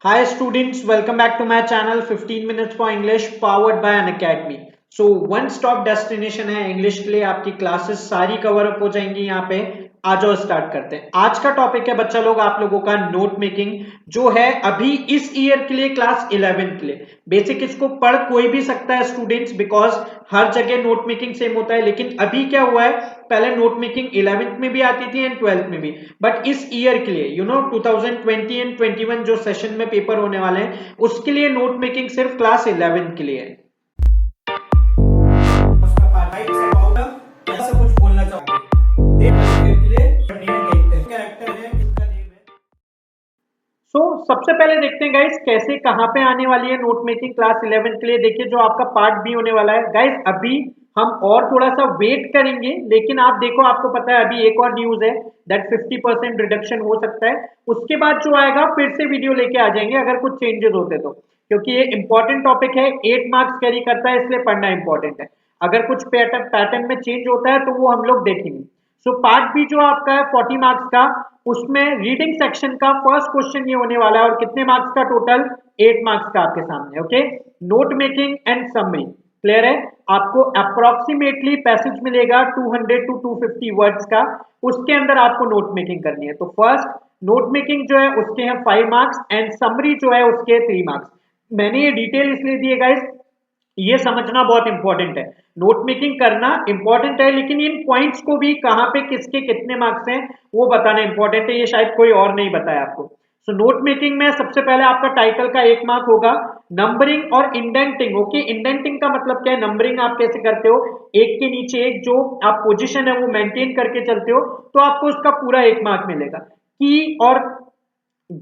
Hi students, welcome back to my channel 15 minutes for English powered by Unacademy. So one stop destination है English के लिए। आपकी classes सारी cover up हो जाएंगी यहाँ पे। आ जाओ स्टार्ट करते हैं। आज का टॉपिक है बच्चा लोग आप लोगों का नोट मेकिंग, जो है अभी इस ईयर के लिए क्लास 11 के लिए। बेसिक इसको पढ़ कोई भी सकता है स्टूडेंट्स, बिकॉज हर जगह नोट मेकिंग सेम होता है। लेकिन अभी क्या हुआ है, पहले नोट मेकिंग 11th में भी आती थी एंड 12th में भी, बट इस ईयर के लिए 2020 एंड 21 जो सेशन में पेपर होने वाले हैं उसके लिए नोट मेकिंग सिर्फ क्लास 11 के लिए है। सबसे पहले देखते हैं गाइस कैसे कहां पे आने वाली है नोट मेकिंग क्लास 11 के लिए। देखिए जो आपका पार्ट बी होने वाला है गाइस, अभी हम और थोड़ा सा वेट करेंगे, लेकिन आप देखो आपको पता है अभी एक और न्यूज है दैट 50% रिडक्शन हो सकता है। उसके बाद जो आएगा फिर से वीडियो लेके आ जाएंगे अगर कुछ चेंजेस होते तो, क्योंकि ये इंपॉर्टेंट टॉपिक है, 8 मार्क्स कैरी करता है, इसलिए पढ़ना इंपॉर्टेंट है। अगर कुछ पैटर्न में चेंज होता है तो वो हम लोग देखेंगे। सो पार्ट बी जो आपका है 40 मार्क्स का, उसमें रीडिंग सेक्शन का फर्स्ट क्वेश्चन ये होने वाला है और कितने मार्क्स का, टोटल 8 मार्क्स का आपके सामने। Okay, note making and summary clear है। आपको अप्रोक्सीमेटली पैसेज मिलेगा 200 टू 250 वर्ड्स का, उसके अंदर आपको नोट मेकिंग करनी है। तो फर्स्ट नोट मेकिंग जो है उसके हैं 5 मार्क्स एंड समरी जो है उसके 3 मार्क्स। मैंने ये डिटेल इसलिए दी है गाइस, ये समझना बहुत इंपॉर्टेंट है। नोट मेकिंग करना इंपॉर्टेंट है, लेकिन इन पॉइंट्स को भी कहां पे किसके कितने मार्क्स हैं वो बताना इंपॉर्टेंट है। ये शायद कोई और नहीं बताया आपको। सो नोट मेकिंग में सबसे पहले आपका टाइटल का 1 मार्क होगा, नंबरिंग और इंडेंटिंग। ओके, इंडेंटिंग का मतलब क्या है, नंबरिंग आप कैसे करते हो, एक के नीचे एक जो आप पोजीशन है वो मेंटेन करके चलते हो, तो आपको उसका पूरा 1 मार्क मिलेगा। की और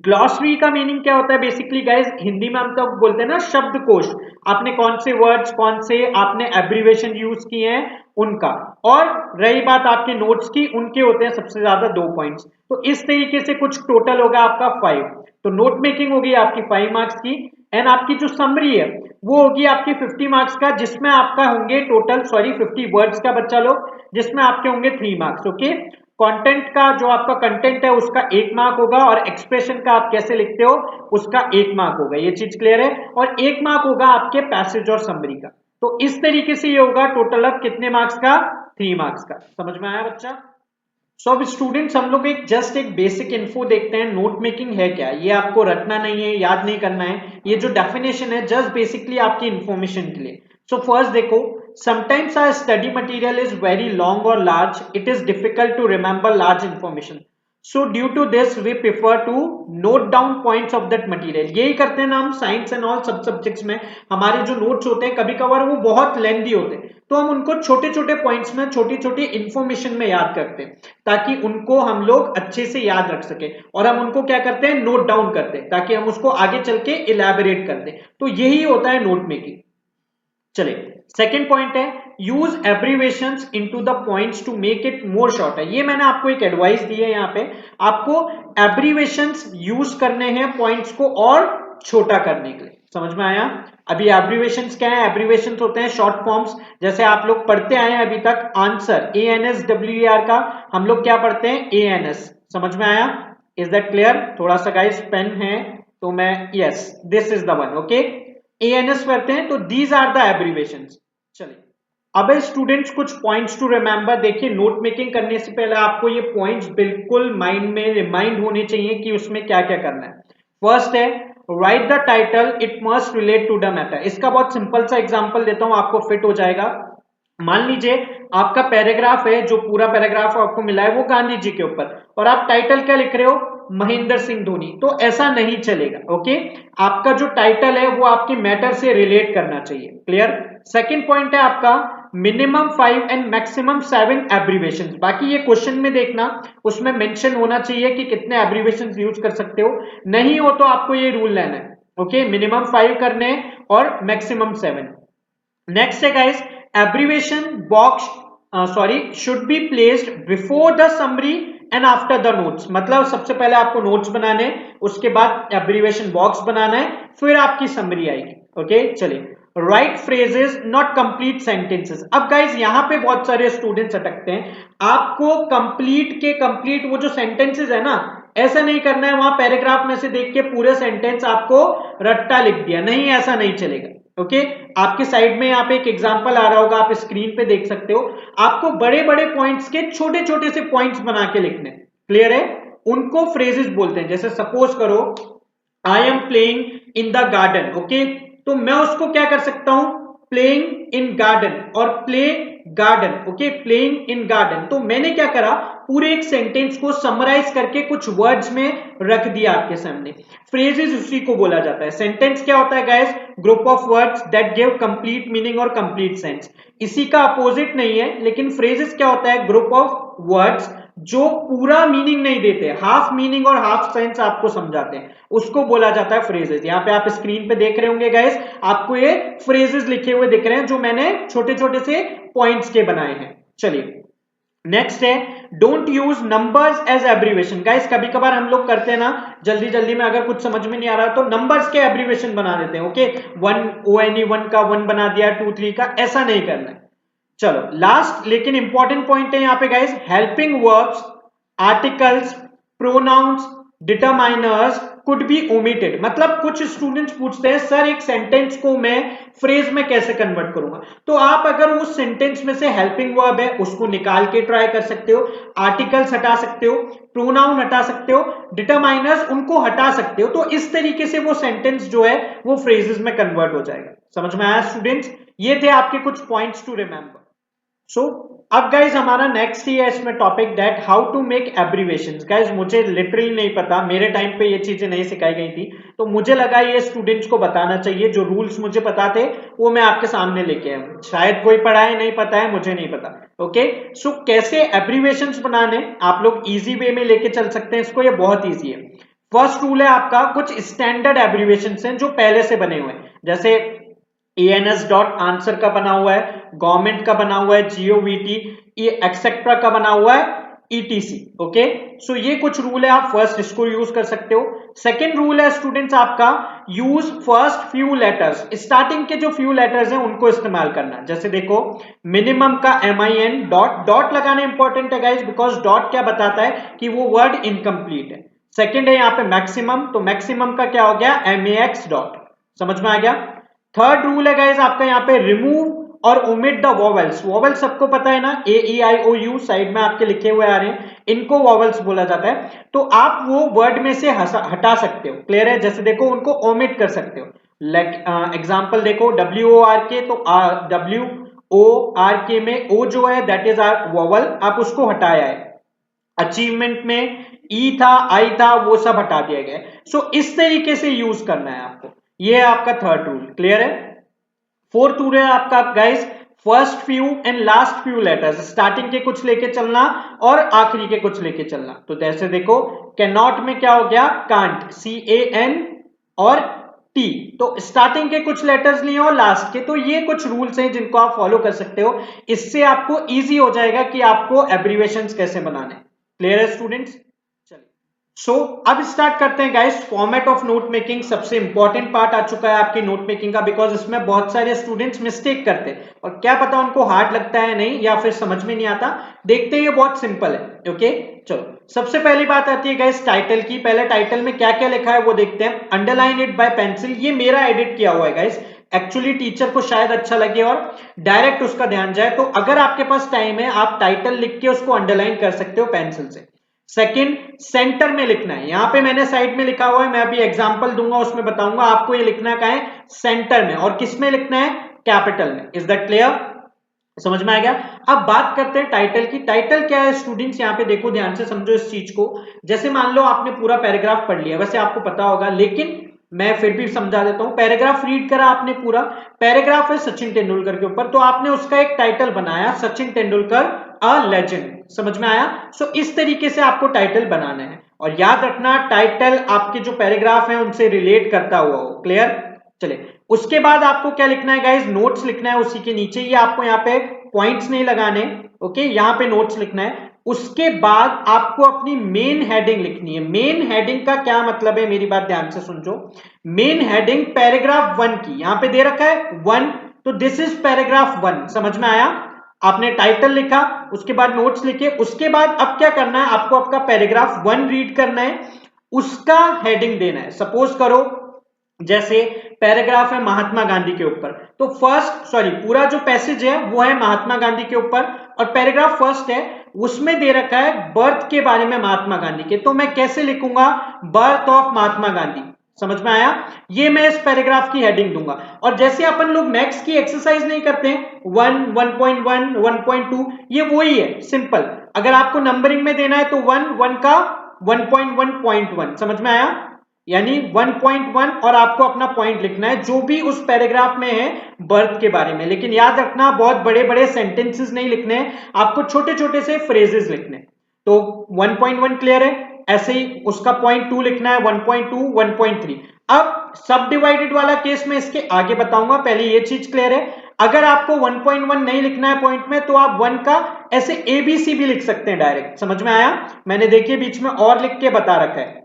ग्लॉसरी का मीनिंग क्या होता है बेसिकली गाइस, हिंदी में हम तो बोलते हैं ना शब्दकोश, आपने कौन से वर्ड्स कौन से आपने एब्रीवेशन यूज किए हैं उनका। और रही बात आपके नोट्स की, उनके होते हैं सबसे ज्यादा 2 पॉइंट्स। तो इस तरीके से कुछ टोटल होगा आपका 5। तो नोट मेकिंग होगी आपकी 5 मार्क्स की, एंड आपकी जो समरी है वो होगी आपकी 50 मार्क्स का, जिसमें आपका होंगे टोटल 50 वर्ड्स का बच्चा लोग, जिसमें आपके होंगे 3 मार्क्स। ओके, कंटेंट का जो आपका कंटेंट है उसका 1 मार्क होगा, और एक्सप्रेशन का आप कैसे लिखते हो उसका 1 मार्क होगा। ये चीज क्लियर है। और 1 मार्क होगा आपके पैसेज और समरी का। तो इस तरीके से ये होगा टोटल अब कितने मार्क्स का, 3 मार्क्स का। समझ में आया बच्चा? सो अब स्टूडेंट्स हम लोग एक बेसिक इन्फो देखते हैं, नोट मेकिंग है क्या। ये आपको रटना नहीं है, याद नहीं करना है, ये जो डेफिनेशन है जस्ट बेसिकली आपकी इंफॉर्मेशन के लिए। सो फर्स्ट देखो, sometimes our study material is very long or large, it is difficult to remember large information, so due to this we prefer to note down points of that material। यही करते हैं ना हम science and all सब subjects में। हमारे जो notes होते हैं कभी कभार वो बहुत लेंदी होते हैं, तो हम उनको छोटे छोटे पॉइंट्स में छोटी छोटी इंफॉर्मेशन में याद करते हैं, ताकि उनको हम लोग अच्छे से याद रख सके। और हम उनको क्या करते हैं, नोट डाउन करते हैं, ताकि हम उसको आगे चल के इलेबोरेट कर दें। तो यही होता है नोट मेकिंग। चलिए सेकेंड पॉइंट है, use abbreviations into the points to make it more shorter. ये मैंने आपको एक एडवाइस दी है, यहाँ पे आपको एब्रीवेशंस यूज करने हैं पॉइंट्स को और छोटा करने के लिए। समझ में आया? अभी एब्रीवेशंस क्या है, एब्रीवेशंस होते हैं शॉर्ट फॉर्म्स। जैसे आप लोग पढ़ते आए हैं अभी तक आंसर ANSWER का हम लोग क्या पढ़ते हैं, ANS। समझ में आया? Is that clear? थोड़ा सा गाइस पेन है तो मैं, yes this is the one. Okay, ANS करते हैं, तो दीज आर द एब्रीवेशंस। चलिए अब स्टूडेंट्स कुछ पॉइंट्स टू रिमेंबर। देखिए नोट मेकिंग करने से पहले आपको ये पॉइंट्स बिल्कुल माइंड में रिमाइंड होने चाहिए कि उसमें क्या क्या करना है। फर्स्ट है, write the title, it must relate to the matter. इसका बहुत सिंपल सा एग्जांपल देता हूं, आपको फिट हो जाएगा। मान लीजिए आपका पैराग्राफ है, जो पूरा पैराग्राफ आपको मिला है वो गांधी जी के ऊपर, और आप टाइटल क्या लिख रहे हो, महेंद्र सिंह धोनी। तो ऐसा नहीं चलेगा। ओके, आपका जो टाइटल है वो आपके मैटर से रिलेट करना चाहिए। क्लियर? सेकंड पॉइंट है आपका मिनिमम 5 एंड मैक्सिमम 7 एब्रीवेशंस। बाकी ये क्वेश्चन में देखना, उसमें मेंशन होना चाहिए कि कितने एब्रीवेशंस यूज कर सकते हो। नहीं हो तो आपको ये रूल लेना है। ओके, मिनिमम 5 करने और मैक्सिमम 7। नेक्स्ट है guys, abbreviation box should be placed before the summary and after the notes. मतलब सबसे पहले आपको नोट्स बनाने, उसके बाद एब्रीवेशन बॉक्स बनाना है, फिर आपकी समरी आएगी। ओके, चलिए right phrases not complete sentences. अब गाइज यहां पे बहुत सारे स्टूडेंट्स अटकते हैं। आपको कंप्लीट के कंप्लीट वो जो सेंटेंसेस है ना, ऐसा नहीं करना है वहां पैराग्राफ में से देख के पूरे सेंटेंस आपको रट्टा लिख दिया, नहीं ऐसा नहीं चलेगा। ओके, आपके साइड में यहाँ पे एक एग्जांपल आ रहा होगा, आप स्क्रीन पे देख सकते हो। आपको बड़े बड़े पॉइंट्स के छोटे छोटे से पॉइंट्स बना के लिखने, क्लियर है? उनको फ्रेजेस बोलते हैं। जैसे सपोज करो I am playing in the garden, okay, तो मैं उसको क्या कर सकता हूं, प्लेइंग इन गार्डन और play garden, okay, playing in garden. तो मैंने क्या करा, पूरे एक सेंटेंस को समराइज करके कुछ वर्ड्स में रख दिया आपके सामने। फ्रेजेस उसी को बोला जाता है। सेंटेंस क्या होता है guys, group of words that give complete meaning और कंप्लीट सेंस। इसी का अपोजिट नहीं है, लेकिन फ्रेजेस क्या होता है, ग्रुप ऑफ वर्ड्स जो पूरा मीनिंग नहीं देते, हाफ मीनिंग और हाफ सेंस आपको समझाते हैं, उसको बोला जाता है फ्रेजेस। यहाँ पे आप स्क्रीन पे देख रहे होंगे गाइस, आपको ये फ्रेजेस लिखे हुए दिख रहे हैं जो मैंने छोटे छोटे से पॉइंट्स के बनाए हैं। चलिए नेक्स्ट है, don't use numbers as abbreviation. Guys कभी कभार हम लोग करते हैं ना, जल्दी जल्दी में अगर कुछ समझ में नहीं आ रहा तो नंबर्स के एब्रीवेशन बना देते हैं। ओके, 1 का 1 बना दिया, 2 3 का, ऐसा नहीं करना है। चलो लास्ट लेकिन इंपॉर्टेंट पॉइंट है यहाँ पे guys, helping verbs, articles, pronouns, determiners could be omitted. मतलब कुछ स्टूडेंट्स पूछते हैं सर एक सेंटेंस को मैं फ्रेज में कैसे कन्वर्ट करूंगा, तो आप अगर उस सेंटेंस में से हेल्पिंग वर्ब है उसको निकाल के ट्राई कर सकते हो, आर्टिकल्स हटा सकते हो, प्रोनाउन हटा सकते हो, डिटरमाइनर्स उनको हटा सकते हो। तो इस तरीके से वो सेंटेंस जो है वो फ्रेजेस में कन्वर्ट हो जाएगा। समझ में आया स्टूडेंट्स? ये थे आपके कुछ पॉइंट्स टू रिमेंबर। सो अब गाइज हमारा नेक्स्ट ही है इसमें topic, that how to make abbreviations. Guys मुझे लिटरली नहीं पता, मेरे टाइम पे ये चीजें नहीं सिखाई गई थी, तो मुझे लगा ये स्टूडेंट्स को बताना चाहिए। जो रूल्स मुझे पता थे वो मैं आपके सामने लेके आया, शायद कोई पढ़ा है, नहीं पता है, मुझे नहीं पता। ओके, सो कैसे एब्रीवेशंस बनाने आप लोग इजी वे में लेके चल सकते हैं इसको, ये बहुत ईजी है। फर्स्ट रूल है आपका, कुछ स्टैंडर्ड एब्रीवेशंस हैं जो पहले से बने हुए हैं, जैसे ans डॉट आंसर का बना हुआ है, गवर्नमेंट का बना हुआ है, GOVT, एक्सेट्रा का बना हुआ है, ETC। ओके, सो ये कुछ रूल है, आप फर्स्ट इसको यूज कर सकते हो। सेकेंड रूल है स्टूडेंट्स आपका, use first few letters, starting के जो फ्यू लेटर्स हैं उनको इस्तेमाल करना। जैसे देखो मिनिमम का MIN डॉट, डॉट लगाना इंपॉर्टेंट है गाइज, बिकॉज डॉट क्या बताता है कि वो वर्ड इनकम्प्लीट है। सेकेंड है यहाँ पे मैक्सिमम, तो मैक्सिमम का क्या हो गया, MAX डॉट। समझ में आ गया? थर्ड रूल है गाइज आपका यहाँ पे, रिमूव और ओमिट द वॉवेल्स। वॉवेल्स सबको पता है ना, AEIOU साइड में आपके लिखे हुए आ रहे हैं, इनको वॉवेल्स बोला जाता है। तो आप वो वर्ड में से हटा सकते हो, क्लियर है? जैसे देखो उनको ओमिट कर सकते हो। एग्जाम्पल देखो WORK, तो WORK में O जो है दैट इज आर वॉवल, आप उसको हटाया है। अचीवमेंट में E था, I था, वो सब हटा दिया गया। सो इस तरीके से यूज करना है आपको, ये है आपका थर्ड रूल, क्लियर है? फोर्थ रूल है आपका guys, first few and last few letters, starting के कुछ लेके चलना और आखिरी के कुछ लेके चलना। तो जैसे देखो कैन नॉट में क्या हो गया, कांट, CAN और T, तो स्टार्टिंग के कुछ लेटर्स लिए और लास्ट के। तो ये कुछ रूल्स हैं जिनको आप फॉलो कर सकते हो, इससे आपको इजी हो जाएगा कि आपको एब्रीवेशंस कैसे बनाने। क्लियर है स्टूडेंट्स? सो अब स्टार्ट करते हैं guys, format of note making. सबसे इंपॉर्टेंट पार्ट आ चुका है आपकी नोट मेकिंग का, बिकॉज इसमें बहुत सारे स्टूडेंट्स मिस्टेक करते हैं और क्या पता उनको हार्ड लगता है नहीं, या फिर समझ में नहीं आता। देखते हैं, ये बहुत सिंपल है। ओके चलो, सबसे पहली बात आती है गाइस टाइटल की। पहले टाइटल में क्या क्या लिखा है वो देखते हैं। अंडरलाइन इट बाय पेंसिल, ये मेरा एडिट किया हुआ है गाइस, एक्चुअली टीचर को शायद अच्छा लगे और डायरेक्ट उसका ध्यान जाए, तो अगर आपके पास टाइम है आप टाइटल लिख के उसको अंडरलाइन कर सकते हो पेंसिल से। सेकंड, सेंटर में लिखना है, यहां पे मैंने साइड में लिखा हुआ है, मैं अभी एग्जांपल दूंगा उसमें बताऊंगा आपको ये लिखना का है सेंटर में, और किस में लिखना है, कैपिटल में। Is that clear? समझ में आ गया? अब बात करते हैं टाइटल की। टाइटल क्या है स्टूडेंट्स, यहां पे देखो ध्यान से समझो इस चीज को। जैसे मान लो आपने पूरा पैराग्राफ पढ़ लिया, वैसे आपको पता होगा लेकिन मैं फिर भी समझा देता हूं। पैराग्राफ रीड करा आपने, पूरा पैराग्राफ है सचिन तेंदुलकर के ऊपर, तो आपने उसका एक टाइटल बनाया, सचिन तेंदुलकर अ लेजेंड। समझ में आया? सो इस तरीके से आपको टाइटल बनाना है, और याद रखना टाइटल आपके जो पैराग्राफ है उनसे रिलेट करता हुआ हो। क्लियर? चलिए, उसके बाद आपको क्या लिखना है गाइस, नोट्स लिखना है उसी के नीचे। ये आपको यहाँ पे पॉइंट्स नहीं लगाने, ओके, यहाँ पे नोट्स लिखना है। उसके बाद आपको अपनी मेन हेडिंग लिखनी है। मेन हेडिंग का क्या मतलब है, मेरी बात ध्यान से सुनजो। मेन हेडिंग पैराग्राफ 1 की, यहां पे दे रखा है 1, तो दिस इज पैराग्राफ 1। समझ में आया? आपने टाइटल लिखा, उसके बाद नोट्स लिखे, उसके बाद अब क्या करना है आपको, आपका पैराग्राफ 1 रीड करना है, उसका हेडिंग देना है। सपोज करो जैसे पैराग्राफ है महात्मा गांधी के ऊपर, तो पूरा जो पैसेज है वो है महात्मा गांधी के ऊपर, और पैराग्राफ फर्स्ट है उसमें दे रखा है बर्थ के बारे में महात्मा गांधी के, तो मैं कैसे लिखूंगा, बर्थ ऑफ महात्मा गांधी। समझ में आया, ये मैं इस पैराग्राफ की हेडिंग दूंगा। और जैसे अपन लोग मैथ्स की एक्सरसाइज नहीं करते हैं 1, 1.1, 1.2, ये वही है सिंपल। अगर आपको नंबरिंग में देना है तो 1 का 1.1.1, समझ में आया, यानी 1.1 और आपको अपना पॉइंट लिखना है जो भी उस पैराग्राफ में है बर्थ के बारे में। लेकिन याद रखना बहुत बड़े बड़े सेंटेंसेस नहीं लिखने हैं, आपको छोटे छोटे से फ्रेजेस लिखने हैं। तो 1.1 क्लियर है, ऐसे ही उसका पॉइंट 2 लिखना है, 1.2, 1.3। अब सब डिवाइडेड वाला केस में इसके आगे बताऊंगा, पहले ये चीज क्लियर है। अगर आपको 1.1 नहीं लिखना है पॉइंट में तो आप 1 का ऐसे ABC भी लिख सकते हैं डायरेक्ट। समझ में आया, मैंने देखिए बीच में और लिख के बता रखा है,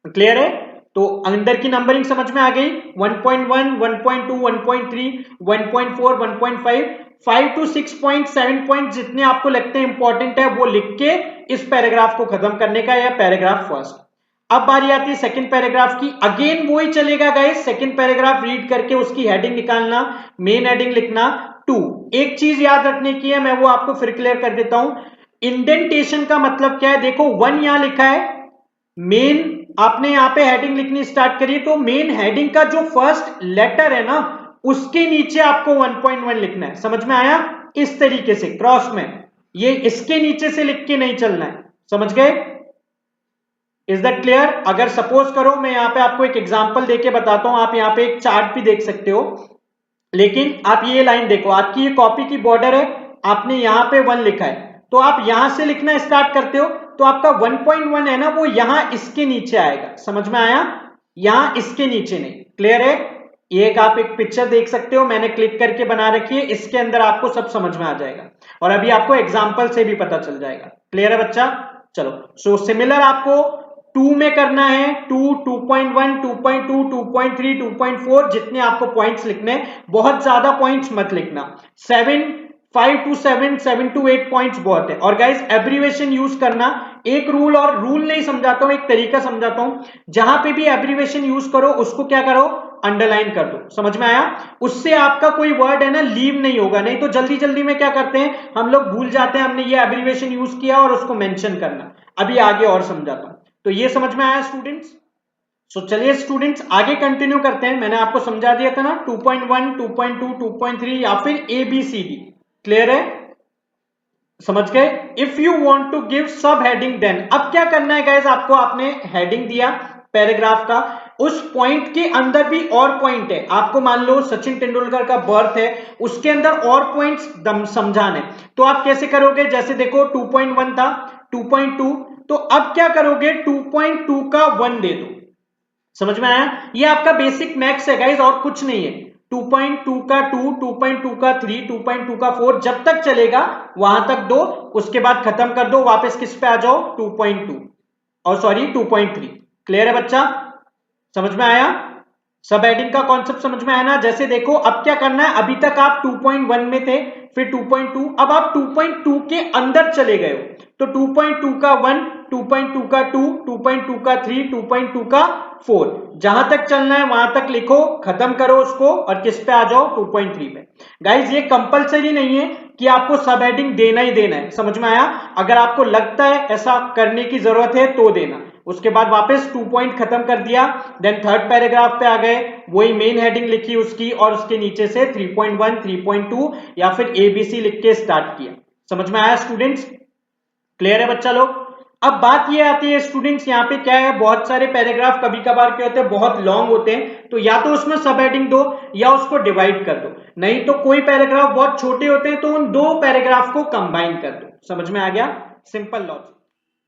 क्लियर है। तो अंदर की नंबरिंग समझ में आ गई, 1.1, 1.2, 1.3, 1.4, 1.5, 5 to 6 पॉइंट, 7 पॉइंट जितने आपको लगते हैं इंपॉर्टेंट है वो लिख के इस पैराग्राफ को खत्म करने का, या पैराग्राफ फर्स्ट। अब बारी आती है सेकंड पैराग्राफ की, अगेन वही चलेगा गाइस, सेकंड पैराग्राफ रीड करके उसकी हेडिंग निकालना, मेन हेडिंग लिखना 2। एक चीज याद रखने की है, मैं वो आपको फिर क्लियर कर देता हूं। इंडेंटेशन का मतलब क्या है, देखो 1 यहां लिखा है, मेन आपने यहां पे हेडिंग लिखनी स्टार्ट करिए, तो मेन हेडिंग का जो फर्स्ट लेटर है ना उसके नीचे आपको 1.1 लिखना है। समझ में आया, इस तरीके से क्रॉस में, ये इसके नीचे से लिख के नहीं चलना है, समझ गए, इज दैट क्लियर। अगर सपोज करो मैं यहां पे आपको एक एग्जांपल देके बताता हूं, आप यहां पे एक चार्ट भी देख सकते हो, लेकिन आप ये लाइन देखो, आपकी ये कॉपी की बॉर्डर है, आपने यहां पे 1 लिखा है, तो आप यहां से लिखना स्टार्ट करते हो, तो आपका 1.1 है ना वो यहां इसके नीचे आएगा। समझ में आया, यहां इसके नीचे नहीं, क्लियर है। ये एक आप एक पिक्चर देख सकते हो, मैंने क्लिक करके बना रखी है, इसके अंदर आपको सब समझ में आ जाएगा, और अभी आपको एग्जाम्पल से भी पता चल जाएगा। क्लियर है बच्चा, चलो। सो सिमिलर आपको 2 में करना है, 2, 2.1, 2.2, 2.3, 2.4, जितने आपको पॉइंट्स लिखने हैं, बहुत ज्यादा पॉइंट्स मत लिखना। 7, 5 to 7, 7 to 8 पॉइंट्स बहुत है। और गाइस एब्रीवेशन यूज करना, एक रूल, और रूल नहीं समझाता हूं, एक तरीका समझाता हूं, जहां पे भी एब्रीवेशन यूज करो उसको क्या करो, अंडरलाइन कर दो। समझ में आया, उससे आपका कोई वर्ड है ना लीव नहीं होगा, नहीं तो जल्दी जल्दी में क्या करते हैं हम लोग, भूल जाते हैं हमने ये एब्रीवेशन यूज किया और उसको मेंशन करना। अभी आगे और समझाता हूं, तो ये समझ में आया स्टूडेंट्स। सो चलिए स्टूडेंट्स आगे कंटिन्यू करते हैं, मैंने आपको समझा दिया था ना 2.1, 2.2, 2.3 या फिर ABCD, क्लियर है, समझ गए। If you want to give sub heading then, अब क्या करना है गाइस, आपको आपने हेडिंग दिया पैराग्राफ का, उस पॉइंट के अंदर भी और पॉइंट है, आपको मान लो सचिन तेंदुलकर का बर्थ है, उसके अंदर और पॉइंट्स समझाने, तो आप कैसे करोगे, जैसे देखो 2.1 था, 2.2, तो अब क्या करोगे 2.2 का 1 दे दो। समझ में आया, ये आपका बेसिक मैथ्स है गाइस, और कुछ नहीं है। 2.2 का 2, 2.2 का 3, 2.2 का 4, जब तक चलेगा वहां तक दो, उसके बाद खत्म कर दो, वापस किस पे आ जाओ 2.2, और सॉरी 2.3। क्लियर है बच्चा, समझ में आया, सब एडिंग का कॉन्सेप्ट समझ में आया ना। जैसे देखो अब क्या करना है, अभी तक आप 2.1 में थे, फिर 2.2, अब आप 2.2 के अंदर चले गए हो, तो 2.2 का 1, 2.2 का 2, 2.2 का 3, 2.2 का 4, जहां तक चलना है वहां तक लिखो, खत्म करो उसको, और किस पे आ जाओ 2.3 पे। गाइज ये कंपलसरी नहीं है कि आपको सब हेडिंग देना ही देना है, समझ में आया, अगर आपको लगता है ऐसा करने की जरूरत है तो देना। उसके बाद वापस 2 पॉइंट खत्म कर दिया, देन थर्ड पैराग्राफ पे आ गए, वही मेन हेडिंग लिखी उसकी, और उसके नीचे से 3.1, 3.2 या फिर ABC लिख के स्टार्ट किया। समझ में आया स्टूडेंट्स, क्लियर है बच्चा लोग। अब बात ये आती है स्टूडेंट्स, यहाँ पे क्या है, बहुत सारे पैराग्राफ कभी कभार क्या होते हैं बहुत लॉन्ग होते हैं, तो या तो उसमें सब हेडिंग दो या उसको डिवाइड कर दो, नहीं तो कोई पैराग्राफ बहुत छोटे होते हैं तो उन दो पैराग्राफ को कंबाइन कर दो। समझ में आ गया, सिंपल लॉजिक।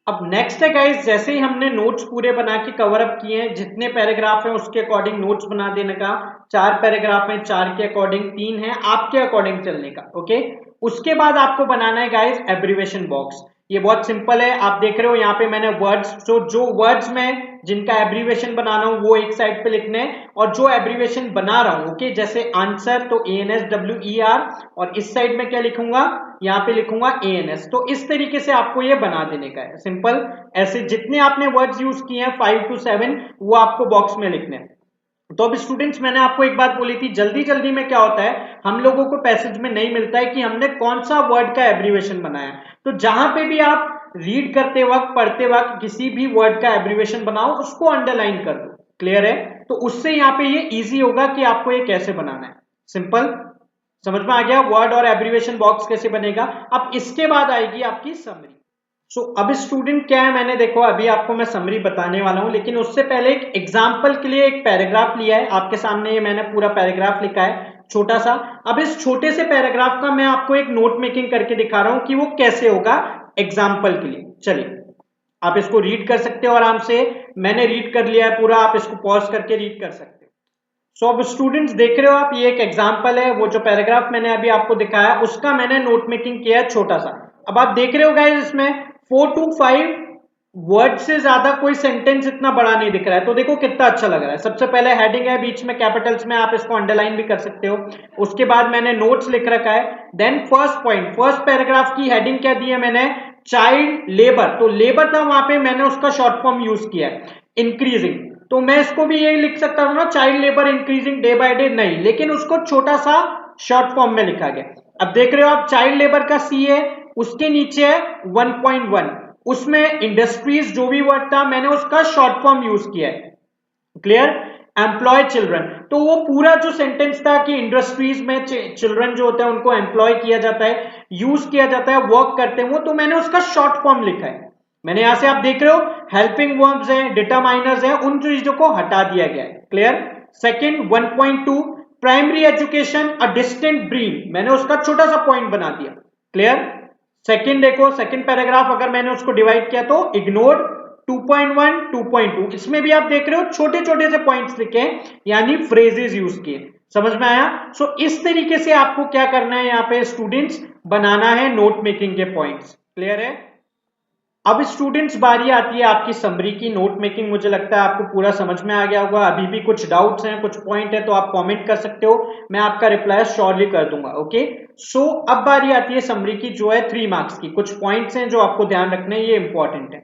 अब नेक्स्ट है गाइस, जैसे ही हमने नोट्स पूरे बना के कवर अप किए हैं, जितने पैराग्राफ हैं उसके अकॉर्डिंग नोट्स बना देने का, 4 पैराग्राफ हैं 4 के अकॉर्डिंग, 3 है आपके अकॉर्डिंग चलने का, ओके। उसके बाद आपको बनाना है गाइस एब्रीवेशन बॉक्स, ये बहुत सिंपल है, आप देख रहे हो यहाँ पे मैंने वर्ड्स, तो जो वर्ड्स में जिनका एब्रीवेशन बनाना हूं वो एक साइड पे लिखने हैं, और जो एब्रीवेशन बना रहा हूं, ओके, जैसे आंसर तो ANSWER, और इस साइड में क्या लिखूंगा यहाँ पे लिखूंगा ANS। तो इस तरीके से आपको ये बना देने का है, सिंपल। ऐसे जितने आपने वर्ड्स यूज किए हैं 5 to 7 वो आपको बॉक्स में लिखने हैं। तो अब स्टूडेंट्स मैंने आपको एक बात बोली थी, जल्दी जल्दी में क्या होता है, हम लोगों को पैसेज में नहीं मिलता है कि हमने कौन सा वर्ड का एब्रीवेशन बनाया। तो जहां पे भी आप रीड करते वक्त, पढ़ते वक्त किसी भी वर्ड का एब्रीवेशन बनाओ, उसको अंडरलाइन कर दो। क्लियर है? तो उससे यहाँ पे ये इजी होगा कि आपको ये कैसे बनाना है। सिंपल समझ में आ गया वर्ड और एब्रीवेशन बॉक्स कैसे बनेगा। अब इसके बाद आएगी आपकी समरी। अब स्टूडेंट क्या है, मैंने देखो अभी आपको मैं समरी बताने वाला हूं, लेकिन उससे पहले एक एग्जांपल के लिए एक पैराग्राफ लिया है आपके सामने। ये मैंने पूरा पैराग्राफ लिखा है छोटा सा। अब इस छोटे से पैराग्राफ का मैं आपको एक नोट मेकिंग करके दिखा रहा हूं कि वो कैसे होगा एग्जाम्पल के लिए। चलिए आप इसको रीड कर सकते हो आराम से, मैंने रीड कर लिया है पूरा, आप इसको पॉज करके रीड कर सकते हो। अब स्टूडेंट्स देख रहे हो आप, ये एक एग्जाम्पल है, वो जो पैराग्राफ मैंने अभी आपको दिखाया उसका मैंने नोट मेकिंग किया है छोटा सा। अब आप देख रहे हो गाइस इसमें 4 to 5 वर्ड से ज्यादा कोई सेंटेंस इतना बड़ा नहीं दिख रहा है। तो देखो कितना अच्छा लग रहा है। सबसे पहले हेडिंग है, बीच में कैपिटल्स में, आप इसको अंडरलाइन भी कर सकते हो। उसके बाद मैंने नोट्स लिख रखा है। Then first point, first paragraph की हेडिंग क्या दी है मैंने, चाइल्ड लेबर। तो लेबर था वहां पे, मैंने उसका शॉर्ट फॉर्म यूज किया है इंक्रीजिंग। तो मैं इसको भी यही लिख सकता हूं ना, child labour increasing day by day, नहीं, लेकिन उसको छोटा सा शॉर्ट फॉर्म में लिखा गया। अब देख रहे हो आप, चाइल्ड लेबर का सी है, उसके नीचे है 1.1, उसमें इंडस्ट्रीज जो भी वर्ड था मैंने उसका शॉर्ट फॉर्म यूज किया है। क्लियर? एम्प्लॉय चिल्ड्रन, तो वो पूरा जो सेंटेंस था कि इंडस्ट्रीज में चिल्ड्रन जो होते हैं उनको एम्प्लॉय किया जाता है, यूज किया जाता है, वर्क करते हैं वो, तो मैंने उसका शॉर्ट फॉर्म लिखा है। मैंने यहां से आप देख रहे हो हेल्पिंग वर्ब्स है, डिटरमाइनर्स है, उन चीजों को हटा दिया गया है। Clear? Second 1.2 primary education a distant breed, मैंने उसका छोटा सा पॉइंट बना दिया। क्लियर? सेकंड देखो, सेकंड पैराग्राफ अगर मैंने उसको डिवाइड किया तो इग्नोर 2.1 2.2, इसमें भी आप देख रहे हो छोटे छोटे से पॉइंट्स लिखे, यानी फ्रेजेस यूज किए। समझ में आया? इस तरीके से आपको क्या करना है यहाँ पे स्टूडेंट्स, बनाना है नोट मेकिंग के पॉइंट्स। क्लियर है? अब स्टूडेंट्स बारी आती है आपकी समरी की। नोट मेकिंग मुझे लगता है आपको पूरा समझ में आ गया होगा। अभी भी कुछ डाउट्स हैं, कुछ पॉइंट है तो आप कमेंट कर सकते हो, मैं आपका रिप्लाई श्योरली कर दूंगा। ओके, अब बारी आती है समरी की जो है 3 मार्क्स की। कुछ पॉइंट्स हैं जो आपको ध्यान रखने हैं, ये इंपॉर्टेंट है।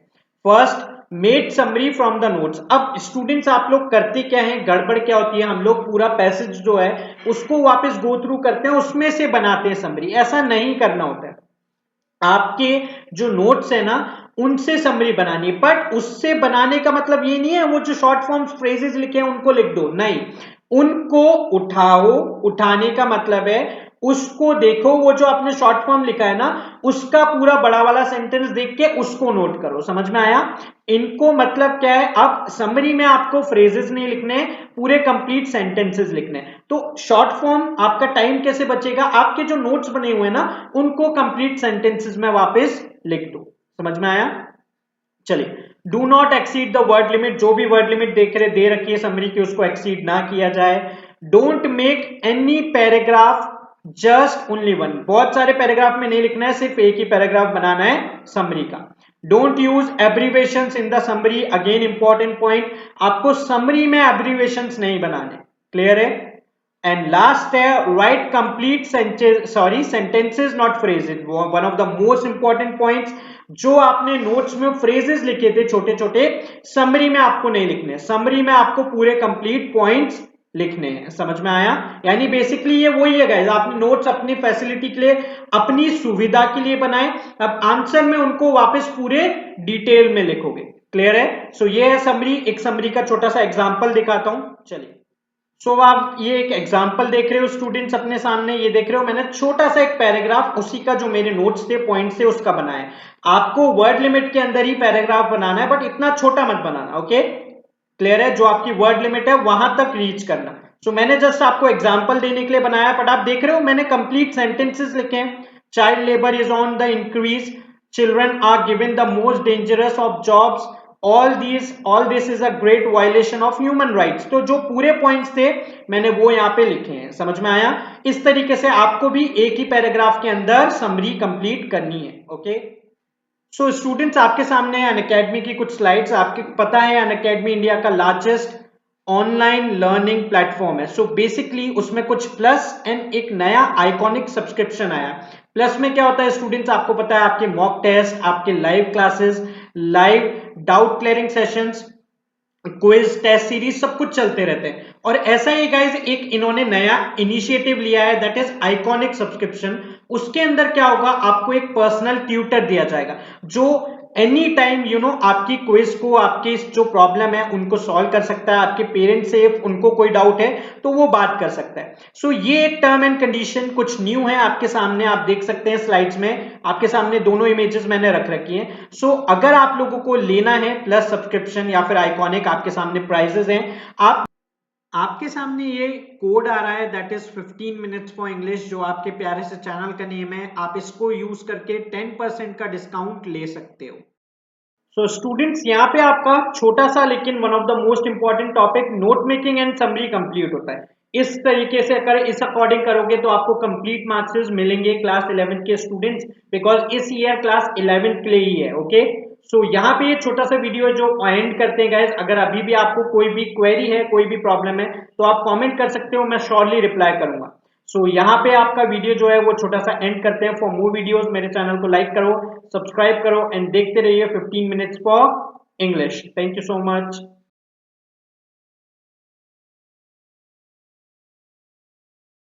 First, made summary from the notes. अब स्टूडेंट्स आप लोग करते क्या है, गड़बड़ क्या होती है, हम लोग पूरा पैसेज जो है उसको वापस गो थ्रू करते हैं, उसमें से बनाते हैं समरी। ऐसा नहीं करना होता है। आपके जो नोट्स है ना उनसे समरी बनानी, बट उससे बनाने का मतलब ये नहीं है वो जो शॉर्ट फॉर्म्स फ्रेजेस लिखे हैं उनको लिख दो, नहीं, उनको उठाओ। उठाने का मतलब है उसको देखो, वो जो आपने शॉर्ट फॉर्म लिखा है ना उसका पूरा बड़ा वाला सेंटेंस देख के उसको नोट करो। समझ में आया? इनको मतलब क्या है, अब समरी में आपको फ्रेजेस नहीं लिखने, पूरे कंप्लीट सेंटेंसेस लिखने। तो शॉर्ट फॉर्म आपका टाइम कैसे बचेगा, आपके जो नोट्स बने हुए हैं ना उनको कंप्लीट सेंटेंसेस में वापस लिख दो। समझ में आया? चलिए, do not exceed the word limit, जो भी वर्ड लिमिट दे रखी है समरी की उसको एक्सीड ना किया जाए। Don't make any paragraph just only one, बहुत सारे पैराग्राफ में नहीं लिखना है, सिर्फ एक ही पैराग्राफ बनाना है समरी का। Don't use abbreviations in the summary, again important point, आपको समरी में एब्रीवेशंस नहीं बनाने। क्लियर है? एंड लास्ट है right complete sentences not phrases, one of the most important points, जो आपने नोट्स में फ्रेजेस लिखे थे छोटे छोटे, समरी में आपको नहीं लिखने, समरी में आपको पूरे कंप्लीट पॉइंट्स लिखने हैं। समझ में आया? यानी बेसिकली ये वही है गाइस, आपने नोट्स अपनी फैसिलिटी के लिए, अपनी सुविधा के लिए बनाए, अब आंसर में उनको वापस पूरे डिटेल में लिखोगे। क्लियर है? ये है समरी। एक समरी का छोटा सा एग्जांपल दिखाता हूं, चलिए। आप ये एक एग्जांपल देख रहे हो स्टूडेंट्स अपने सामने, ये देख रहे हो मैंने छोटा सा एक पैराग्राफ उसी का जो मेरे नोट्स थे पॉइंट से उसका बनाया है। आपको वर्ड लिमिट के अंदर ही पैराग्राफ बनाना है, बट इतना छोटा मत बनाना। ओके, क्लियर है? जो आपकी वर्ड लिमिट है वहां तक रीच करना। मैंने जस्ट आपको एग्जांपल देने के लिए बनाया, बट आप देख रहे हो मैंने कंप्लीट सेंटेंसेस लिखे हैं। Child labour is on the increase, children are given the most dangerous of jobs, all this is a great violation of human rights। तो जो पूरे पॉइंट्स थे मैंने वो यहाँ पे लिखे हैं। समझ में आया? इस तरीके से आपको भी एक ही पैराग्राफ के अंदर समरी कंप्लीट करनी है। ओके, स्टूडेंट्स आपके सामने अनअकैडमी की कुछ स्लाइड्स, आपको पता है अनअकैडमी इंडिया का लार्जेस्ट ऑनलाइन लर्निंग प्लेटफॉर्म है। सो बेसिकली उसमें कुछ प्लस एंड एक नया आइकॉनिक सब्सक्रिप्शन आया। प्लस में क्या होता है स्टूडेंट्स, आपको पता है आपके मॉक टेस्ट, आपके live classes, live doubt clearing sessions, quiz test series सब कुछ चलते रहते हैं। और ऐसा ही गाइज एक इन्होंने नया इनिशिएटिव लिया है, दैट इज आइकॉनिक सब्सक्रिप्शन। उसके अंदर क्या होगा, आपको एक पर्सनल ट्यूटर दिया जाएगा जो एनी टाइम आपकी क्विज को, आपकी जो प्रॉब्लम है उनको सॉल्व कर सकता है। आपके पेरेंट्स से उनको कोई डाउट है तो वो बात कर सकता है। सो ये एक टर्म एंड कंडीशन कुछ न्यू है आपके सामने, आप देख सकते हैं स्लाइड्स में, आपके सामने दोनों इमेजेस मैंने रख रखी हैं। सो अगर आप लोगों को लेना है प्लस सब्सक्रिप्शन या फिर आइकॉनिक, आपके सामने प्राइजेस हैं। आपके सामने ये कोड आ रहा है, that is 15 minutes for English, जो आपके प्यारे से चैनल का नेम है। आप इसको यूज करके 10% का डिस्काउंट ले सकते हो। सो स्टूडेंट्स, यहाँ पे आपका छोटा सा लेकिन one of the most important topic note making and summary complete होता है। इस तरीके से अगर इस अकॉर्डिंग करोगे तो आपको कंप्लीट मार्क्स मिलेंगे क्लास 11 के स्टूडेंट्स, बिकॉज इस ईयर क्लास 11 के लिए ही है। ओके, सो यहाँ पे ये छोटा सा वीडियो जो एंड करते हैं गाइस, अगर अभी भी आपको कोई भी क्वेरी है, कोई भी प्रॉब्लम है तो आप कमेंट कर सकते हो, मैं श्योरली रिप्लाई करूंगा। सो यहाँ पे आपका वीडियो जो है वो छोटा सा एंड करते हैं। फॉर मोर वीडियोस मेरे चैनल को लाइक करो, सब्सक्राइब करो एंड देखते रहिए 15 minutes for English. Thank you so much.